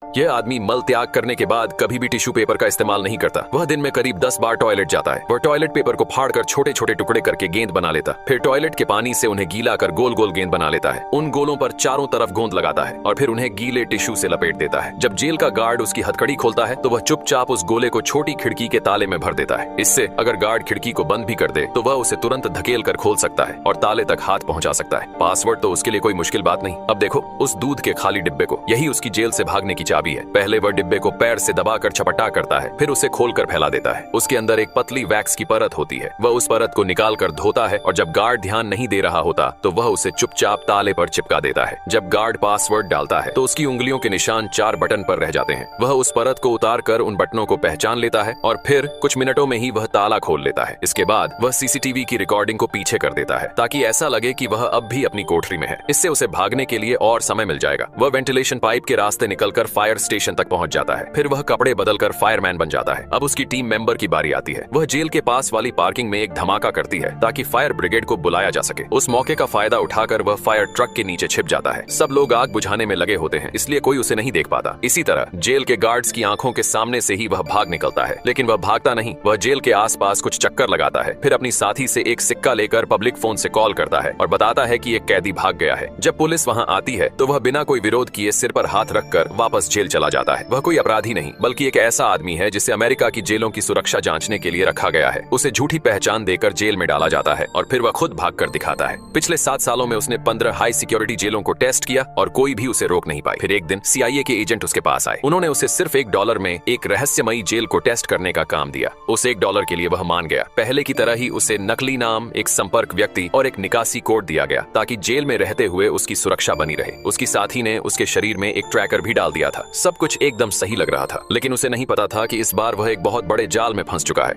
यह आदमी मल त्याग करने के बाद कभी भी टिश्यू पेपर का इस्तेमाल नहीं करता। वह दिन में करीब 10 बार टॉयलेट जाता है। वह टॉयलेट पेपर को फाड़कर छोटे छोटे टुकड़े करके गेंद बना लेता, फिर टॉयलेट के पानी से उन्हें गीला कर गोल गोल गेंद बना लेता है। उन गोलों पर चारों तरफ गोंद लगाता है और फिर उन्हें गीले टिश्यू से लपेट देता है। जब जेल का गार्ड उसकी हथकड़ी खोलता है तो वह चुपचाप उस गोले को छोटी खिड़की के ताले में भर देता है। इससे अगर गार्ड खिड़की को बंद भी कर दे तो वह उसे तुरंत धकेल कर खोल सकता है और ताले तक हाथ पहुंचा सकता है। पासवर्ड तो उसके लिए कोई मुश्किल बात नहीं। अब देखो उस दूध के खाली डिब्बे को, यही उसकी जेल से भागने की चाबी है। पहले वह डिब्बे को पैर से दबाकर छपटा करता है, फिर उसे खोलकर फैला देता है। उसके अंदर एक पतली वैक्स की परत होती है। वह उस परत को निकाल कर धोता है और जब गार्ड ध्यान नहीं दे रहा होता तो वह उसे चुपचाप ताले पर चिपका देता है। जब गार्ड पासवर्ड डालता है तो उसकी उंगलियों के निशान 4 बटन पर रह जाते हैं। वह उस परत को उतार कर उन बटनों को पहचान लेता है और फिर कुछ मिनटों में ही वह ताला खोल लेता है। इसके बाद वह सीसीटीवी की रिकॉर्डिंग को पीछे कर देता है ताकि ऐसा लगे कि वह अब भी अपनी कोठरी में है। इससे उसे भागने के लिए और समय मिल जाएगा। वह वेंटिलेशन पाइप के रास्ते निकलकर फायर स्टेशन तक पहुंच जाता है। फिर वह कपड़े बदलकर फायरमैन बन जाता है। अब उसकी टीम मेंबर की बारी आती है। वह जेल के पास वाली पार्किंग में एक धमाका करती है ताकि फायर ब्रिगेड को बुलाया जा सके। उस मौके का फायदा उठाकर वह फायर ट्रक के नीचे छिप जाता है। सब लोग आग बुझाने में लगे होते हैं, इसलिए कोई उसे नहीं देख पाता। इसी तरह जेल के गार्ड्स की आंखों के सामने से ही वह भाग निकलता है, लेकिन वह भागता नहीं। वह जेल के आसपास कुछ चक्कर लगाता है, फिर अपनी साथी से एक सिक्का लेकर पब्लिक फोन से कॉल करता है और बताता है कि एक कैदी भाग गया है। जब पुलिस वहां आती है तो वह बिना कोई विरोध किए सिर पर हाथ रखकर वापस जेल चला जाता है। वह कोई अपराधी नहीं बल्कि एक ऐसा आदमी है जिसे अमेरिका की जेलों की सुरक्षा जांचने के लिए रखा गया है। उसे झूठी पहचान देकर जेल में डाला जाता है और फिर वह खुद भागकर दिखाता है। पिछले 7 सालों में उसने 15 हाई सिक्योरिटी जेलों को टेस्ट किया और कोई भी उसे रोक नहीं पाई। फिर एक दिन CIA के एजेंट उसके पास आए। उन्होंने उसे सिर्फ $1 में एक रहस्यमयी जेल को टेस्ट करने का काम दिया। उस $1 के लिए वह मान गया। पहले की तरह ही उसे नकली नाम, एक संपर्क व्यक्ति और एक निकासी कोड दिया गया ताकि जेल में रहते हुए उसकी सुरक्षा बनी रहे। उसकी साथी ने उसके शरीर में एक ट्रैकर भी डाल दिया था। सब कुछ एकदम सही लग रहा था, लेकिन उसे नहीं पता था कि इस बार वह एक बहुत बड़े जाल में फंस चुका है।